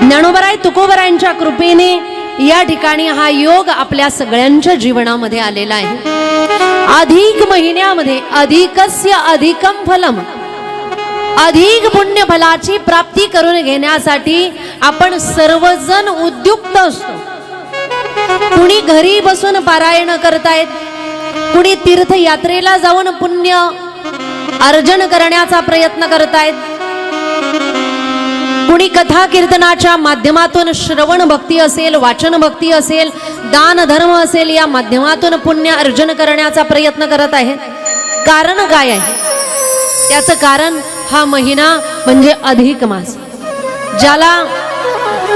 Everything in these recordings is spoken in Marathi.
ज्ञानोबराय तुकोबरायांच्या कृपेने या ठिकाणी हा योग आपल्या सगळ्यांच्या जीवनामध्ये आलेला आहे। अधिक महिन्यामध्ये अधिकस्य अधिकम फलम, अधिक पुण्य फलाची प्राप्ती करून घेण्यासाठी आपण सर्वजण उद्युक्त असतो। कुणी घरी बसून पारायण करतायत, कुणी तीर्थयात्रेला जाऊन पुण्य अर्जन करण्याचा प्रयत्न करतायत, कुणी कथा कीर्तनाच्या माध्यमातून श्रवण भक्ती असेल, वाचन भक्ती असेल, दान धर्म असेल, या माध्यमातून पुण्य अर्जन करण्याचा प्रयत्न करत आहे। कारण काय आहे? त्याचं कारण हा महिना म्हणजे अधिक मास, ज्याला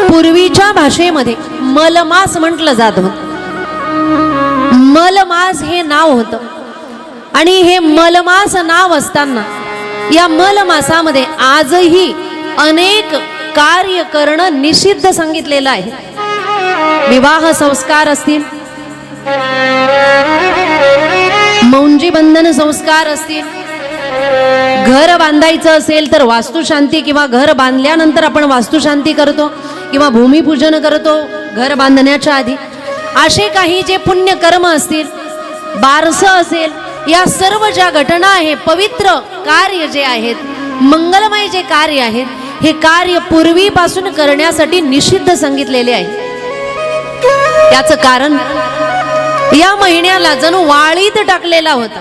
पूर्वीच्या भाषेमध्ये मलमास म्हटलं जात होतं। मलमास हे नाव होतं आणि हे मलमास नाव असताना या मलमासामध्ये आजही अनेक कार्य करणं निषिद्ध सांगितलेलं आहे। विवाह संस्कार असतील, मौंजी बंधन संस्कार असतील, घर बांधायचं असेल तर वास्तुशांती किंवा घर बांधल्यानंतर आपण वास्तुशांती करतो किंवा भूमिपूजन करतो घर बांधण्याच्या आधी, असे काही जे पुण्य कर्म असतील, बारसं असेल, या सर्व ज्या घटना आहे, पवित्र कार्य जे आहेत, मंगलमय जे कार्य आहेत, हे कार्य पूर्वीपासून करण्यासाठी निषिद्ध सांगितलेले आहे। त्याचं कारण या महिन्याला जणू वाळीत टाकलेला होता।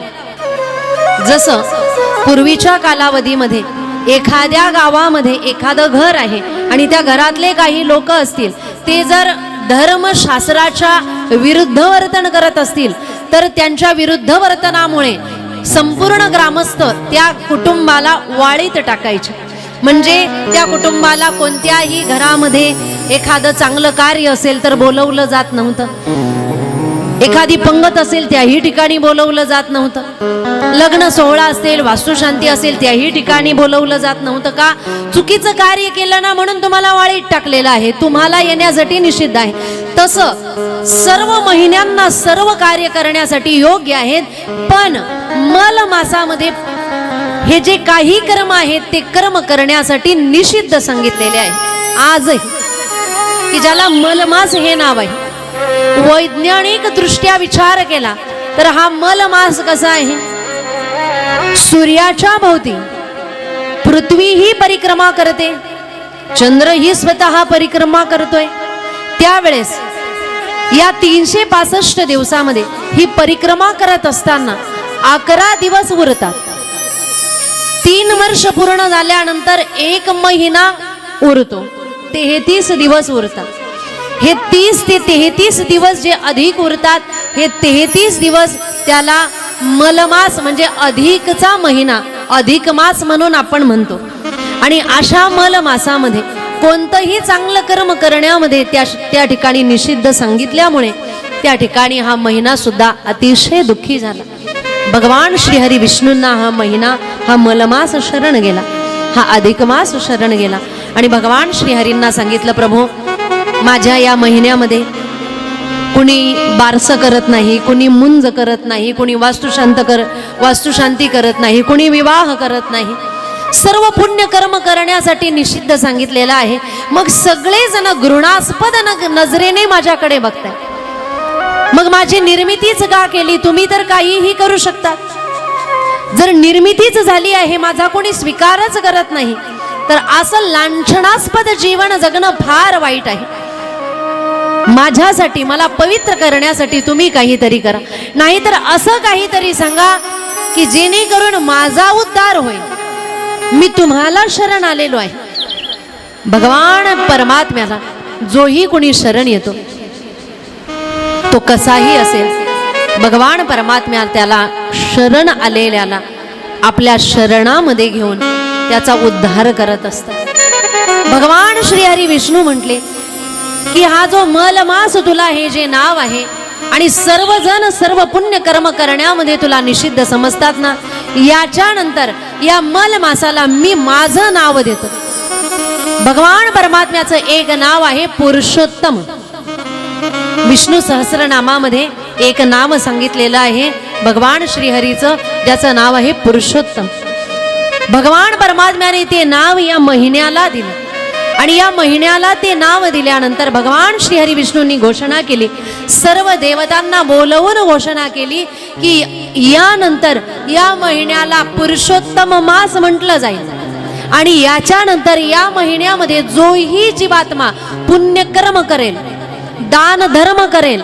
जसं पूर्वीच्या कालावधीमध्ये एखाद्या गावामध्ये एखादं घर आहे आणि त्या घरातले काही लोक असतील, ते जर धर्मशास्त्राच्या विरुद्ध वर्तन करत असतील तर त्यांच्या विरुद्ध वर्तनामुळे संपूर्ण ग्रामस्थ त्या कुटुंबाला वाळीत टाकायचे। म्हणजे त्या कुटुंबाला कोणत्याही घरामध्ये एखादं चांगलं कार्य असेल तर बोलवलं जात नव्हतं, एखादी पंगत असेल त्याही ठिकाणी बोलवलं जात नव्हतं, लग्न सोहळा असेल, वास्तुशांती असेल त्याही ठिकाणी बोलवलं जात नव्हतं। का? चुकीचं कार्य केलं ना म्हणून तुम्हाला वाळीत टाकलेलं आहे, तुम्हाला येण्यासाठी निषिद्ध आहे। तसं सर्व महिन्यांना सर्व कार्य करण्यासाठी योग्य आहेत, पण मल मासामध्ये हे जे काही कर्म आहेत ते कर्म करण्यासाठी निषिद्ध सांगितलेले आहे आजही, की ज्याला मलमास हे नाव आहे। वैज्ञानिक दृष्ट्या विचार केला तर हा मलमास कसा आहे? सूर्याच्या भोवती पृथ्वी ही परिक्रमा करते, चंद्र ही स्वतः परिक्रमा करतोय, त्यावेळेस या 365 दिवसामध्ये ही परिक्रमा करत असताना 11 दिवस उरतात। 3 वर्ष पूर्ण झाल्यानंतर 1 महिना उरतो, 33 दिवस उरतात। हे 30 ते 33 दिवस जे अधिक उरतात, हे 33 दिवस त्याला मलमास म्हणजे अधिकचा महिना, अधिक मास म्हणून आपण म्हणतो। आणि अशा मलमासामध्ये कोणतंही चांगलं कर्म करण्यामध्ये त्या ठिकाणी निषिद्ध सांगितल्यामुळे त्या ठिकाणी हा महिना सुद्धा अतिशय दुःखी झाला। भगवान श्रीहरी विष्णूंना हा महिना, हा मलमास शरण गेला, हा अधिक मास शरण गेला आणि भगवान श्रीहरींना सांगितलं, प्रभू माझ्या या महिन्यामध्ये कुणी बारसं करत नाही, कुणी मुंज करत नाही, कुणी वास्तुशांती करत नाही, कुणी विवाह करत नाही, सर्व पुण्य कर्म करण्यासाठी निषिद्ध सांगितलेलं आहे। मग सगळेजण घृणास्पद नजरेने माझ्याकडे बघताय, मग माझी निर्मितीच का केली? तुम्ही तर काहीही करू शकता। जर निर्मितीच झाली आहे, माझा कोणी स्वीकारच करत नाही, तर असं लांछनास्पद जीवन जगणं फार वाईट आहे। माझ्यासाठी, मला पवित्र करण्यासाठी तुम्ही काहीतरी करा, नाहीतर असं काहीतरी सांगा की जेणेकरून माझा उद्धार होईल। मी तुम्हाला शरण आलेलो आहे। भगवान परमात्म्याला जोही कोणी शरण येतो, तो कसाही असेल, भगवान परमात्म्या त्याला शरण आलेल्याला आपल्या शरणामध्ये घेऊन त्याचा उद्धार करत असतात। भगवान श्रीहरी विष्णू म्हटले की हा जो मलमास तुला हे जे नाव आहे आणि सर्वजण सर्व पुण्य कर्म करण्यामध्ये तुला निषिद्ध समजतात ना, याच्यानंतर या मलमासाला मी माझं नाव देतो। भगवान परमात्म्याचं एक नाव आहे पुरुषोत्तम। विष्णू सहस्रनामामध्ये एक नाम सांगितलेलं आहे भगवान श्रीहरीचं, ज्याचं नाव आहे पुरुषोत्तम। भगवान परमात्म्याने ते नाव या महिन्याला दिलं आणि या महिन्याला ते नाव दिल्यानंतर भगवान श्रीहरी विष्णूंनी घोषणा केली, सर्व देवतांना बोलवून घोषणा केली की यानंतर या महिन्याला पुरुषोत्तम मास म्हटलं जाईल आणि याच्यानंतर या महिन्यामध्ये जोही जीवात्मा पुण्यकर्म करेल, दान धर्म करेल,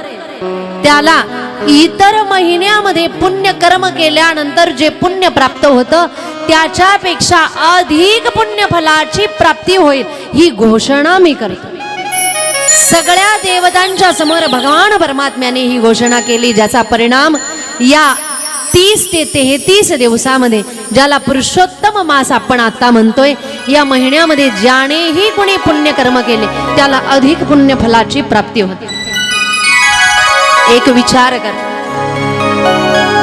त्याला इतर महिन्यामध्ये पुण्यकर्म केल्यानंतर जे पुण्य प्राप्त होतं त्याच्यापेक्षा अधिक पुण्य फलाची प्राप्ती होईल, ही घोषणा मी करतो. सगळ्या देवतांच्या समोर भगवान परमात्म्याने ही घोषणा केली, ज्याचा परिणाम या 30 ते 33 दिवसामध्ये, ज्याला पुरुषोत्तम मास आपण आता म्हणतोय, या महिन्यामध्ये ज्यानेही कोणी पुण्यकर्म केले त्याला अधिक पुण्य फलाची प्राप्ती होते. एक विचार कर,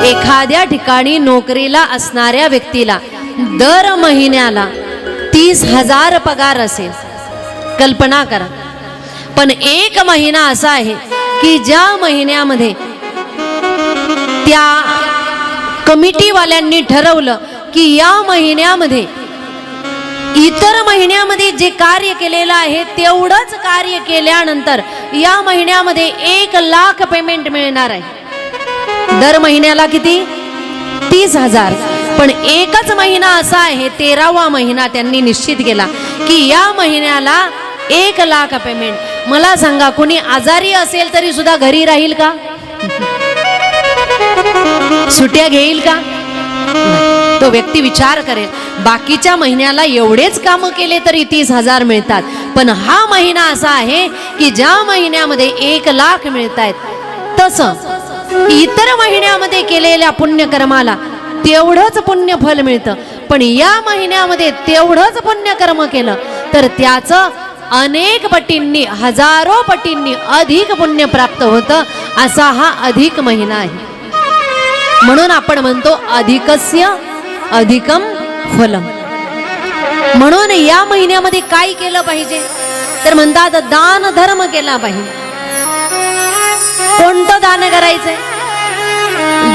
एखाद्या ठिकाणी नोकरीला असणाऱ्या व्यक्तीला दर महिन्याला 30,000 पगार असेल, कल्पना करा. पण एक महिना असा आहे की ज्या महिन्यामध्ये त्या कमिटीवाल्यांनी ठरवलं की या महिन्यामध्ये इतर महिन्यामध्ये जे कार्य केलेलं आहे तेवढंच कार्य केल्यानंतर या महिन्यामध्ये 1,00,000 पेमेंट मिळणार आहे. दर महिन्याला किती? 30,000. पण एकच महिना असा आहे, 13वा महिना त्यांनी निश्चित केला की या महिन्याला 1,00,000 पेमेंट. मला सांगा, कोणी आजारी असेल तरी सुद्धा घरी राहील का? सुट्या घेईल का? तो व्यक्ती विचार करेल, बाकीच्या महिन्याला एवढेच काम केले तरी 30,000 मिळतात, पण हा महिना असा आहे की ज्या महिन्यामध्ये 1,00,000 मिळतायत, तसं इतर महिन्यामध्ये केलेल्या पुण्यकर्माला तेवढंच पुण्यफल मिळतं. पण या महिन्यामध्ये तेवढंच पुण्यकर्म केलं तर त्याचं अनेक पटींनी, हजारो पटींनी अधिक पुण्य प्राप्त होतं. असा हा अधिक महिना आहे. म्हणून आपण म्हणतो अधिकस्य अधिकम फलम. म्हणून या महिन्यामध्ये काय केलं पाहिजे तर म्हणतात दान धर्म केला पाहिजे. कोणतं दान करायचंय?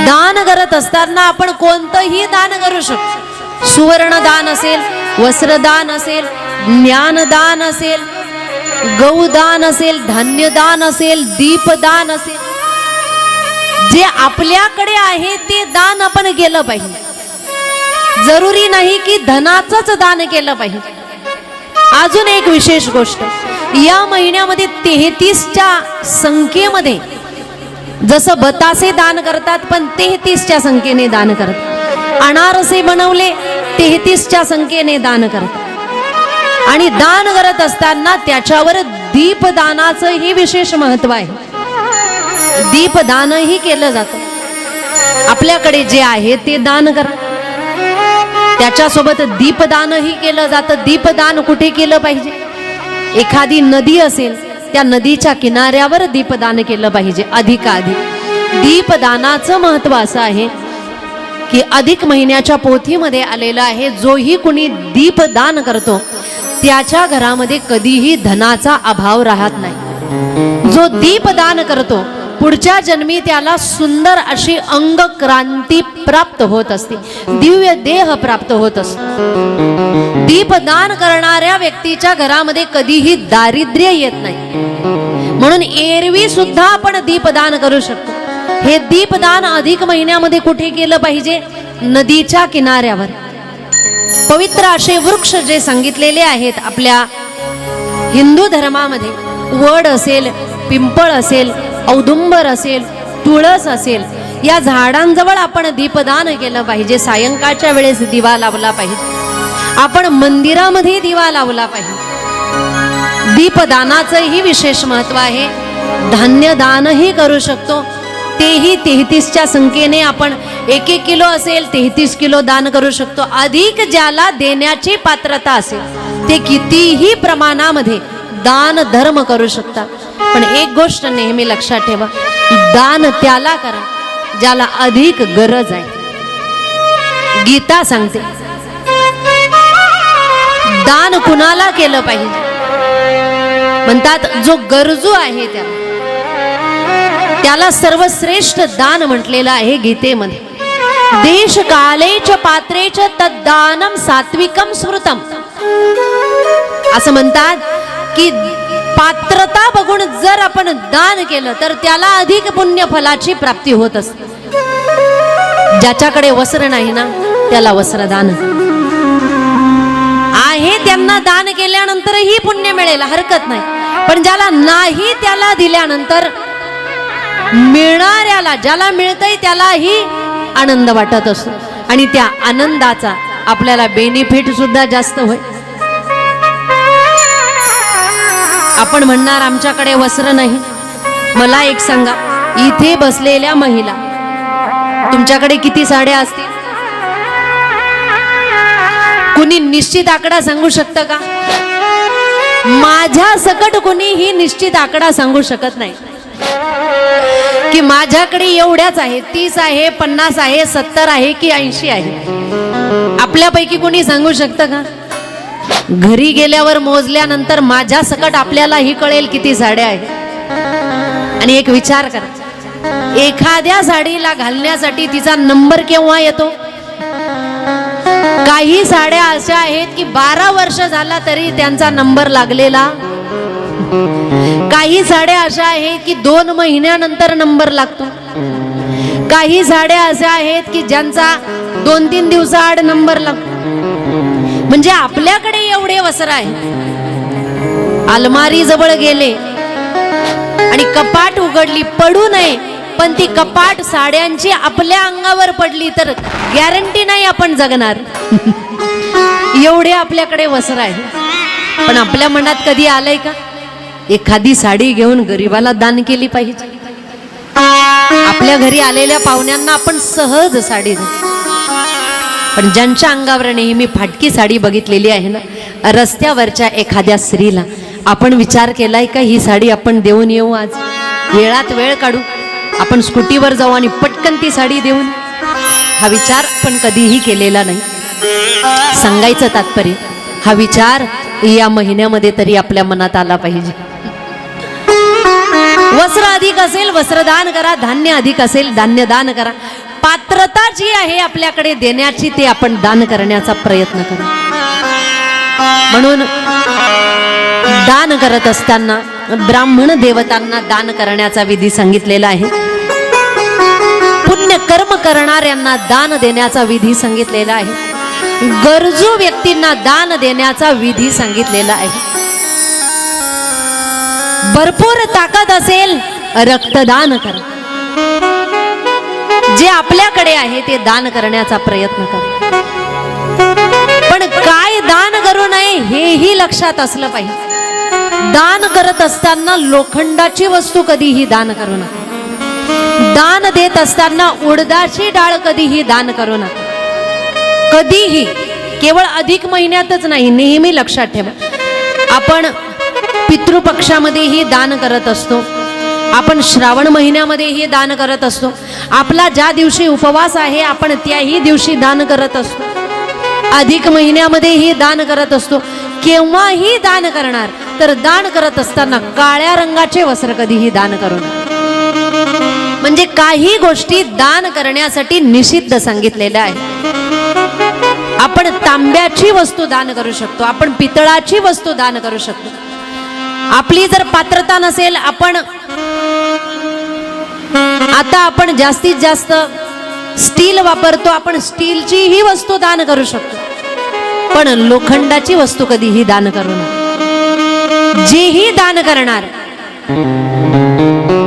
दान करत असताना आपण कोणतंही दान करू शकतो. सुवर्ण दान असेल, वस्त्रदान असेल, ज्ञानदान असेल, गौदान असेल, धान्यदान असेल, दीपदान असेल, जे आपल्याकडे आहे ते दान आपण केलं पाहिजे. जरुरी नाही की धनाचंच दान केलं पाहिजे. अजून एक विशेष गोष्ट, या महिन्यामध्ये 33च्या संख्येमध्ये, जसं बतासे दान करतात पण 33च्या संख्येने दान करतात, अनारसे बनवले 33च्या संख्येने दान करतात. आणि दान करत असताना त्याच्यावर दीपदानाचंही विशेष महत्व आहे. दीपदानही केलं जातं. आपल्याकडे जे आहे ते दान करा, त्याच्यासोबत दीपदानही केलं जातं. दीपदान कुठे केलं पाहिजे? एखादी नदी असेल, त्या नदीच्या किनाऱ्यावर दीपदान केलं पाहिजे. अधिकाधिक दीपदानाचं महत्व असं आहे की अधिक महिन्याच्या पोथीमध्ये आलेलं आहे, जोही कुणी दीपदान करतो त्याच्या घरामध्ये कधीही धनाचा अभाव राहत नाही. जो दीपदान करतो पुढच्या जन्मी त्याला सुंदर अशी अंग क्रांती प्राप्त होत असते, दिव्य देह प्राप्त होत असतो. दीपदान करणाऱ्या व्यक्तीच्या घरामध्ये कधीही दारिद्र्य येत नाही. म्हणून एरवी सुद्धा आपण दीपदान करू शकतो. हे दीपदान अधिक महिन्यामध्ये कुठे केलं पाहिजे? नदीच्या किनाऱ्यावर. पवित्र असे वृक्ष जे सांगितलेले आहेत आपल्या हिंदू धर्मामध्ये, वड असेल, पिंपळ असेल, औदुंबर असेल, तुळस असेल, या झाडांजवळ आपण दीपदान केलं पाहिजे. सायंकाळच्या वेळेस दिवा लावला पाहिजे. आपण मंदिरामध्ये दिवा लावला पाहिजे. दीपदानाचंही विशेष महत्व आहे. धान्यदानही करू शकतो, तेही 33च्या संख्येने. आपण 1-1 किलो असेल 33 किलो दान करू शकतो. अधिक ज्याला देण्याची पात्रता असेल ते कितीही प्रमाणामध्ये दान धर्म करू शकतात. पण एक गोष्ट नेहमी लक्षात ठेवा, दान त्याला करा ज्याला अधिक गरज आहे. गीता सांगते दान कुणाला केलं पाहिजे? म्हणतात जो गरजू आहे त्याला सर्वश्रेष्ठ दान म्हटलेलं आहे गीतेमध्ये. देश कालेच पात्रेच तद्दानम सात्विकम स्मृतम असं म्हणतात की पात्रता बघून जर आपण दान केलं तर त्याला अधिक पुण्य फलाची प्राप्ती होत असते. ज्याच्याकडे वस्त्र नाही ना त्याला वस्त्रदान आहे, त्यांना दान केल्यानंतरही पुण्य मिळेल, हरकत नाही. पण ज्याला नाही त्याला दिल्यानंतर मिळणाऱ्याला, ज्याला मिळतंय त्यालाही आनंद वाटत असतो आणि त्या आनंदाचा आपल्याला बेनिफिट सुद्धा जास्त होय. आपण म्हणणार आमच्याकडे वस्त्र नाही. मला एक सांगा, इथे बसलेल्या महिला तुमच्याकडे किती साड्या असतील? कुणी निश्चित आकडा सांगू शकतं का? माझ्या सकट कुणीही निश्चित आकडा सांगू शकत नाही की माझ्याकडे एवढ्याच आहे, 30 आहे, 50 आहे, 70 आहे की 80 आहे. आपल्यापैकी कुणी सांगू शकतं का? घरी गेल्यावर मोजल्यानंतर माझ्या सकट आपल्यालाही कळेल किती साड्या आहेत. आणि एक विचार करा, एखाद्या साडीला घालण्यासाठी तिचा नंबर केव्हा येतो? काही साड्या अशा आहेत की 12 वर्ष झाला तरी त्यांचा नंबर लागलेला. काही साड्या अशा आहेत की 2 महिन्यानंतर नंबर लागतो. काही साड्या अशा आहेत की ज्यांचा 2-3 दिवसाआड नंबर लागतो. म्हणजे आपल्याकडे एवढे वस्त्र आहे. अलमारी जवळ गेले आणि कपाट उघडली, पडू नये, पण ती कपाट साड्यांची आपल्या अंगावर पडली तर गॅरंटी नाही आपण जगणार. एवढे आपल्याकडे वस्त्र आहे. पण आपल्या मनात कधी आलंय का एखादी साडी घेऊन गरीबाला दान केली पाहिजे? आपल्या घरी आलेल्या पाहुण्यांना आपण सहज साडी देतो. पण ज्यांच्या अंगावर नेहमी फाटकी साडी बघितलेली आहे ना, रस्त्यावरच्या एखाद्या स्त्रीला आपण विचार केलाय का ही साडी आपण देऊन येऊ? आज वेळात वेळ काढू, आपण स्कूटीवर जाऊ आणि पटकन ती साडी देऊन? हा विचार आपण कधीही केलेला नाही. सांगायचं तात्पर्य, हा विचार या महिन्यामध्ये तरी आपल्या मनात आला पाहिजे. वस्त्र अधिक असेल वस्त्रदान करा, धान्य अधिक असेल धान्य दान करा. पात्रता जी आहे आपल्याकडे देण्याची ते आपण दान करण्याचा प्रयत्न करा. म्हणून दान करत असताना ब्राह्मण देवतांना दान करण्याचा विधी सांगितलेला आहे. पुण्य कर्म करणाऱ्यांना दान देण्याचा विधी सांगितलेला आहे. गरजू व्यक्तींना दान देण्याचा विधी सांगितलेला आहे. भरपूर ताकद असेल रक्तदान करा. जे आपल्याकडे आहे ते दान करण्याचा प्रयत्न करा. पण काय दान करू नये हेही लक्षात असलं पाहिजे. दान करत असताना लोखंडाची वस्तू कधीही दान करू नका. दान देत असताना उडदाची डाळ कधीही दान करू नका. कधीही, केवळ अधिक महिन्यातच नाही, नेहमी लक्षात ठेवा. आपण पितृपक्षामध्येही दान करत असतो, आपण श्रावण महिन्यामध्येही दान करत असतो. आपला ज्या दिवशी उपवास आहे आपण त्याही दिवशी दान करत असतो. अधिक महिन्यामध्येही दान करत असतो. केव्हाही दान करणार तर दान करत असताना काळ्या रंगाचे वस्त्र कधीही दान करू नका. म्हणजे काही गोष्टी दान करण्यासाठी निषिद्ध सांगितलेल्या आहेत. आपण तांब्याची वस्तू दान करू शकतो, आपण पितळाची वस्तू दान करू शकतो. आपली जर पात्रता नसेल, आता आपण जास्तीत जास्त स्टील वापरतो, आपण स्टीलची ही वस्तू दान करू शकतो. पण लोखंडाची वस्तू कधीही दान करू नका. जेही दान करणार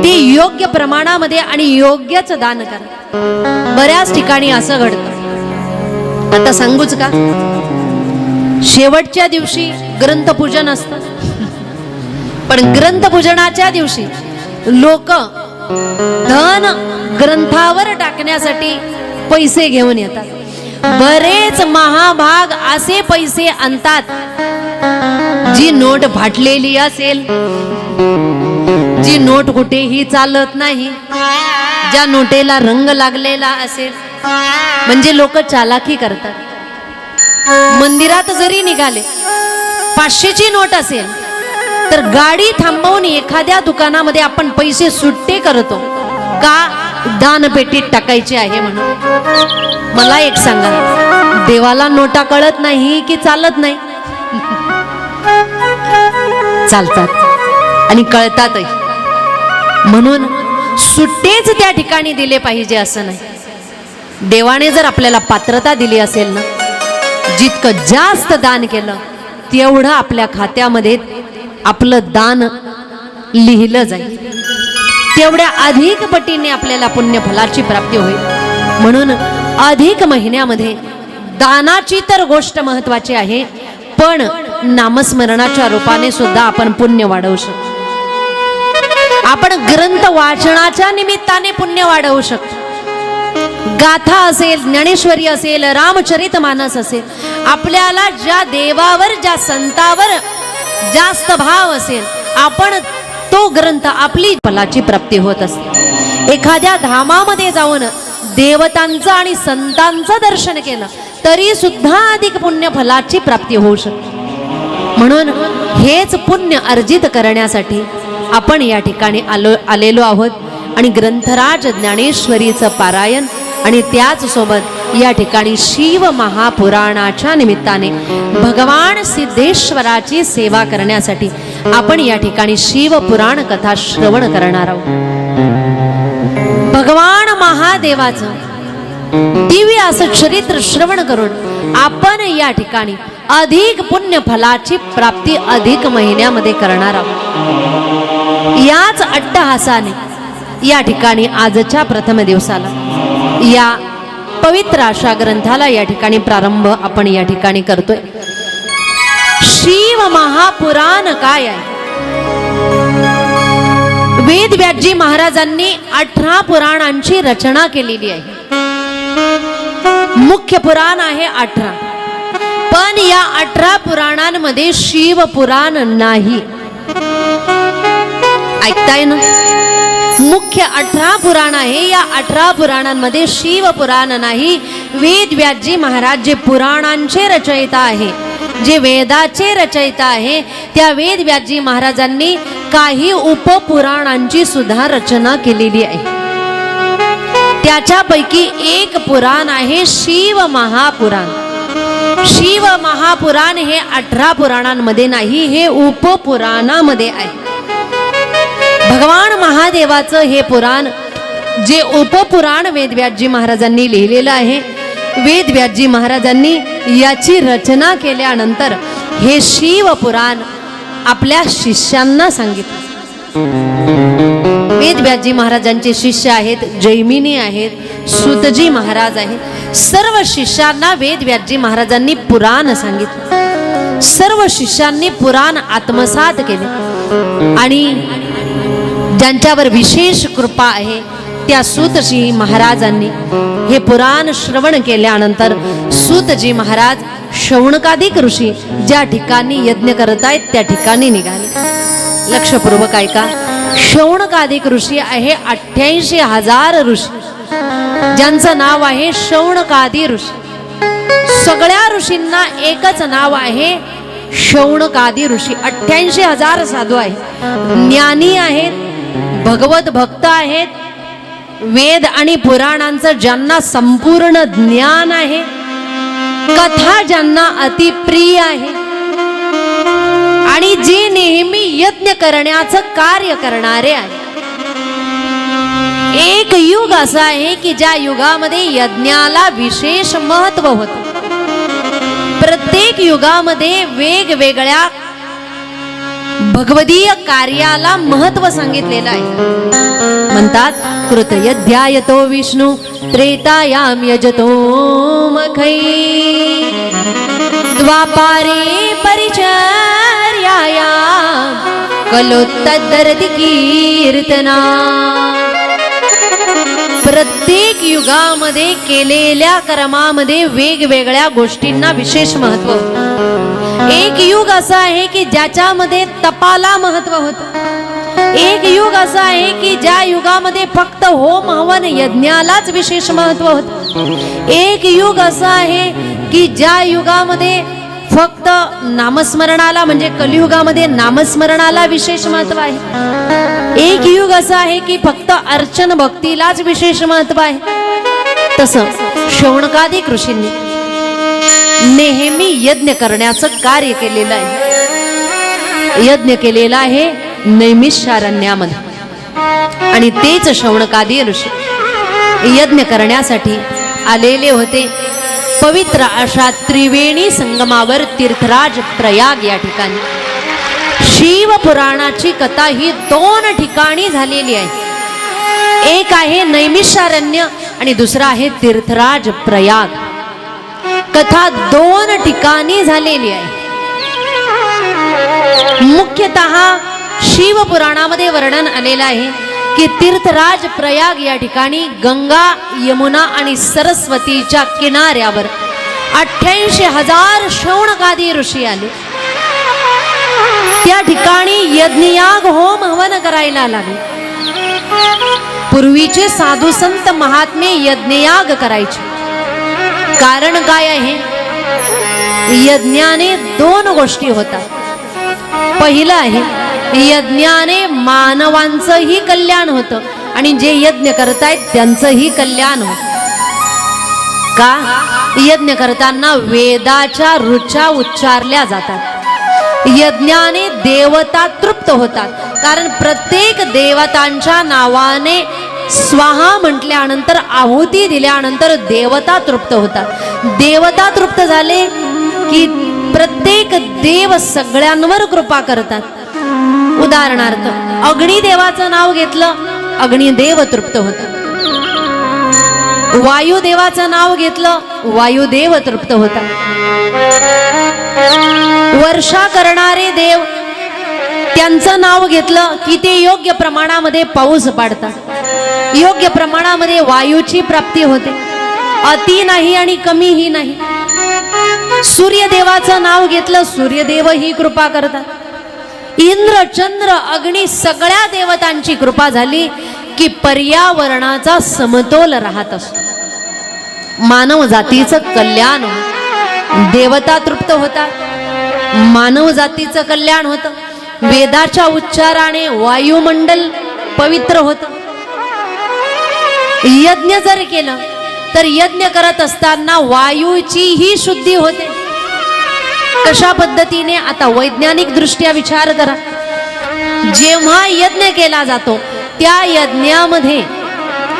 ते योग्य प्रमाणामध्ये आणि योग्यच दान करा. बऱ्याच ठिकाणी असं घडतं. आता सांगूच का, शेवटच्या दिवशी ग्रंथपूजन असतं, पण ग्रंथपूजनाच्या दिवशी लोक धन ग्रंथावर टाकण्यासाठी पैसे घेऊन येतात. बरेच महाभाग असे पैसे आणतात जी नोट फाटलेली असेल, जी नोट कुठेही चालत नाही, ज्या नोटेला रंग लागलेला असेल. म्हणजे लोक चालाकी करतात. मंदिरात जरी निघाले, 500ची नोट असेल तर गाडी थांबवून एखाद्या दुकानामध्ये आपण पैसे सुट्टे करतो का? दानपेटीत टाकायचे आहे म्हणून. मला एक सांगा, देवाला नोटा कळत नाही की चालत नाही? चालतात आणि कळतातही. म्हणून सुट्टेच त्या ठिकाणी दिले पाहिजे असं नाही. देवाने जर आपल्याला पात्रता दिली असेल ना, जितकं जास्त दान केलं तेवढं आपल्या खात्यामध्ये आपलं दान लिहिलं जाईल, तेवढ्या अधिक पटीने आपल्याला पुण्यफलाची प्राप्ती होईल. म्हणून अधिक महिन्यामध्ये दानाची तर गोष्ट महत्वाची आहे, पण नामस्मरणाच्या रूपाने सुद्धा आपण पुण्य वाढवू शकतो. आपण ग्रंथ वाचनाच्या निमित्ताने पुण्य वाढवू शकतो. गाथा असेल, ज्ञानेश्वरी असेल, रामचरितमानस असेल, आपल्याला ज्या देवावर ज्या संतावर जास्त भाव असेल, आपण तो ग्रंथ आपली फलाची प्राप्ती होत असते. एखाद्या धामामध्ये जाऊन देवतांचं आणि संतांचं दर्शन केलं तरी सुद्धा अधिक पुण्य फलाची प्राप्ती होऊ शकते. म्हणून हेच पुण्य अर्जित करण्यासाठी आपण या ठिकाणी आलेलो आहोत आणि ग्रंथराज ज्ञानेश्वरीचं पारायण आणि त्याच सोबत या ठिकाणी शिव महापुराणाच्या निमित्ताने भगवान सिद्धेश्वराची सेवा करण्यासाठी आपण या ठिकाणी शिवपुराण कथा श्रवण करणार आहोत. भगवान महादेवाचं दिव्य असं चरित्र श्रवण करून आपण या ठिकाणी अधिक पुण्य फलाची प्राप्ती अधिक महिन्यामध्ये करणार आहोत. याच अट्टहासाने या ठिकाणी आजच्या प्रथम दिवसाला या पवित्र अशा ग्रंथाला या ठिकाणी प्रारंभ आपण या ठिकाणी करतोय. शिव महापुराण काय आहे? वेद व्यासजी महाराजांनी 18 पुराणांची रचना केलेली आहे. मुख्य पुराण आहे 18, पण या 18 पुराणांमध्ये शिव पुराण नाही. ऐकताय ना? मुख्य 18 पुराण आहे, या 18 पुराणांमध्ये शिव पुराण नाही. वेद व्यासजी महाराज जे पुराणांचे रचयिता आहे, जे वेदाचे रचयिता आहे, त्या वेद व्यासजी महाराजांनी काही उपपुराणांची सुद्धा रचना केलेली आहे. त्याच्यापैकी एक पुराण आहे शिव महापुराण. शिव महापुराण हे 18 पुराणांमध्ये नाही, हे उपपुराणामध्ये आहे. भगवान महादेवाचं हे पुराण जे उपपुराण वेदव्यासजी महाराजांनी लिहिलेलं आहे. वेदव्यासजी महाराजांनी याची रचना केल्यानंतर हे शिव पुराण आपल्या शिष्यांना सांगितलं. वेदव्यासजी महाराजांचे शिष्य आहेत, जैमिनी आहेत, सूतजी महाराज आहेत. सर्व शिष्यांना वेदव्यासजी महाराजांनी पुराण सांगितलं. सर्व शिष्यांनी पुराण आत्मसात केले आणि ज्यांच्यावर विशेष कृपा आहे त्या सूतजी महाराजांनी हे पुराण श्रवण केल्यानंतर सूतजी महाराज शौनकादिक ऋषी ज्या ठिकाणी यज्ञ करत आहेत त्या ठिकाणी निघाले. लक्षपूर्वक ऐका. शौनकादिक ऋषी आहे 88,000 ऋषी, ज्यांचं नाव आहे शौनकादी ऋषी. सगळ्या ऋषींना एकच नाव आहे शौनकादी ऋषी. 88,000 साधू आहेत, ज्ञानी आहेत, भगवत भक्त आहेत, वेद आणि पुराणांचं ज्यांना संपूर्ण ज्ञान आहे, कथा ज्यांना अतिप्रिय आहे आणि जे नेहमी यज्ञ करण्याचं कार्य करणारे आहे. एक युग असं आहे की ज्या युगामध्ये यज्ञाला विशेष महत्व होतं. प्रत्येक युगामध्ये वेगवेगळ्या भगवदीय कार्याला महत्व सांगितलेलं आहे. म्हणतात कृतयध्यायतो विष्णू त्रेतायाम यजतो मखै द्वापारे परिचर्याया कलोत्तरति कीर्तना. प्रत्येक युगामध्ये केलेल्या कर्मामध्ये वेगवेगळ्या गोष्टींना विशेष महत्व. एक युग असं आहे की ज्याच्यामध्ये तपाला महत्व होतं. एक युग असं आहे की ज्या युगामध्ये फक्त होम हवन यज्ञालाच विशेष महत्व होतं. एक युग असं आहे की ज्या युगामध्ये फक्त नामस्मरणाला म्हणजे कलियुगामध्ये नामस्मरणाला विशेष महत्व आहे. एक युग असं आहे की फक्त अर्चन भक्तीलाच विशेष महत्व आहे. तसं शौनकादिक ऋषींनी नेहमी यज्ञ करण्याचं कार्य केलेलं आहे. यज्ञ केलेला आहे नैमिषारण्यामध्ये. आणि तेच शौनकादी ऋषी यज्ञ करण्यासाठी आलेले होते पवित्र अशा त्रिवेणी संगमावर तीर्थराज प्रयाग या ठिकाणी. शिवपुराणाची कथा ही 2 ठिकाणी झालेली आहे. एक आहे नैमिषारण्य आणि दुसरा आहे तीर्थराज प्रयाग. कथा 2 ठिकाणी झालेली आहे. मुख्यतः शिवपुराणामध्ये वर्णन आलेलं आहे की तीर्थराज प्रयाग या ठिकाणी गंगा, यमुना आणि सरस्वतीच्या किनाऱ्यावर 88,000 शौनकादी ऋषी आले. त्या ठिकाणी यज्ञयाग होम हवन करायला लागले. पूर्वीचे साधू संत महात्मे यज्ञयाग करायचे. कारण काय आहे? यज्ञाने 2 गोष्टी होतात. पहिलं आहे यज्ञाने मानवांचंही कल्याण होतं आणि जे यज्ञ करतायत त्यांचंही कल्याण होतं. का? यज्ञ करताना वेदाच्या ऋचा उच्चारल्या जातात. यज्ञाने देवता तृप्त होतात. कारण प्रत्येक देवतांच्या नावाने स्वाहा म्हटल्यानंतर, आहुती दिल्यानंतर देवता तृप्त होतात. देवता तृप्त झाले की प्रत्येक देव सगळ्यांवर कृपा करतात. उदाहरणार्थ अग्निदेवाचं नाव घेतलं, अग्निदेव तृप्त होतात. वायुदेवाचं नाव घेतलं, वायुदेव तृप्त होतात. वर्षा करणारे देव, त्यांचं नाव घेतलं की ते योग्य प्रमाणामध्ये पाऊस पाडतात. योग्य प्रमाणामध्ये वायूची प्राप्ती होते. अति नाही आणि कमीही नाही. सूर्यदेवाचं नाव घेतलं, सूर्यदेव ही कृपा करतात. इंद्र, चंद्र, अग्नी सगळ्या देवतांची कृपा झाली की पर्यावरणाचा समतोल राहत असतो. मानव जातीचं कल्याण होतं. देवता तृप्त होतात, मानव जातीचं कल्याण होतं. वेदाच्या उच्चाराने वायुमंडल पवित्र होतं. यज्ञ जर केलं तर यज्ञ करत असताना वायूचीही शुद्धी होते. कशा पद्धतीने? आता वैज्ञानिक दृष्ट्या विचार करा. जेव्हा यज्ञ केला जातो त्या यज्ञामध्ये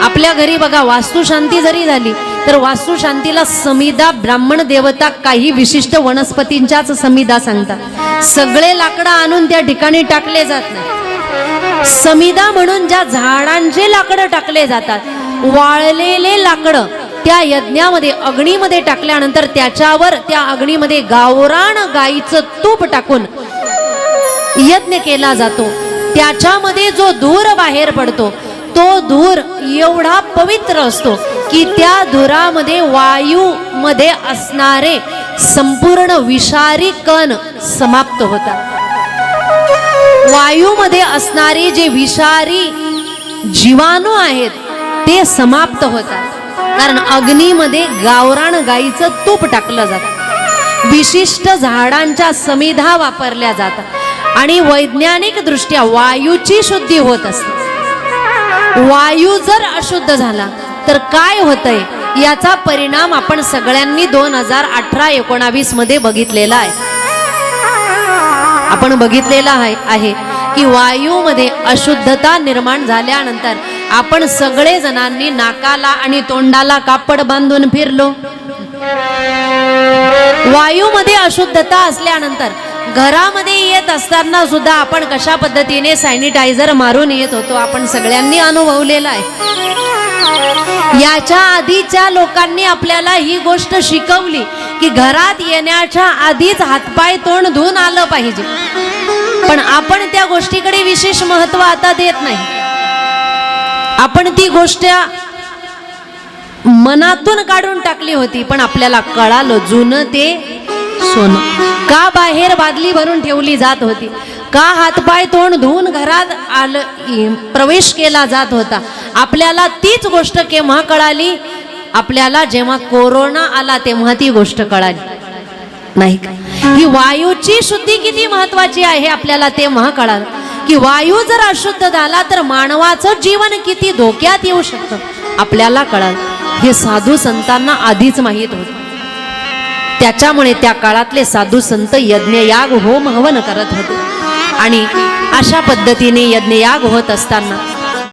आपल्या घरी बघा, वास्तुशांती जरी झाली तर वास्तुशांतीला समिधा ब्राह्मण देवता काही विशिष्ट वनस्पतींच्याच समिधा सांगतात. सगळे लाकडं आणून त्या ठिकाणी टाकले जात नाही. समिधा म्हणून ज्या झाडांचे लाकडं टाकले जातात, वाळलेले लाकडं त्या यज्ञामध्ये अग्नीमध्ये टाकल्यानंतर त्याच्यावर त्या अग्नीमध्ये गावरान गाईचं तूप टाकून यज्ञ केला जातो. त्याच्यामध्ये जो धूर बाहेर पडतो तो धूर एवढा पवित्र असतो की त्या धुरामध्ये वायूमध्ये असणारे संपूर्ण विषारी कण समाप्त होतात. वायूमध्ये असणारे जे विषारी जीवाणू आहेत ते समाप्त होतात. कारण अग्नीमध्ये गावरान गाईचं तूप टाकलं जातं. विशिष्ट झाडांच्या समिधा वापरल्या जातात आणि वैज्ञानिक दृष्ट्या वायूची शुद्धी होत असते. वायू जर अशुद्ध झाला तर काय होतंय याचा परिणाम आपण सगळ्यांनी 2018-19 मध्ये बघितलेला आहे. आपण बघितलेला आहे की वायूमध्ये अशुद्धता निर्माण झाल्यानंतर आपण सगळे जणांनी नाकाला आणि तोंडाला कापड बांधून फिरलो. वायूमध्ये अशुद्धता असल्यानंतर घरामध्ये येत असताना सुद्धा आपण कशा पद्धतीने सॅनिटायझर मारून येत होतो आपण सगळ्यांनी अनुभवलेला आहे. याच्या आधीच्या लोकांनी आपल्याला ही गोष्ट शिकवली की घरात येण्याच्या आधीच हातपाय तोंड धुवून आलं पाहिजे. पण आपण त्या गोष्टीकडे विशेष महत्त्व आता देत नाही. आपण ती गोष्ट मनातून काढून टाकली होती. पण आपल्याला कळालं जुनं ते सोनं. का बाहेर बादली भरून ठेवली जात होती? का हातपाय तोंड धुवून घरात प्रवेश केला जात होता? आपल्याला तीच गोष्ट केव्हा कळाली? आपल्याला जेव्हा कोरोना आला तेव्हा ती गोष्ट कळाली नाही का? ही वायूची शुद्धी किती महत्वाची आहे आपल्याला तेव्हा कळालं की वायू जर अशुद्ध झाला तर मानवाचं जीवन किती धोक्यात येऊ शकतं आपल्याला कळालं. हे साधू संतांना आधीच माहीत होतं. त्याच्यामुळे त्या काळातले साधू संत यज्ञ याग होम हवन करत होते. आणि अशा पद्धतीने यज्ञयाग होत असताना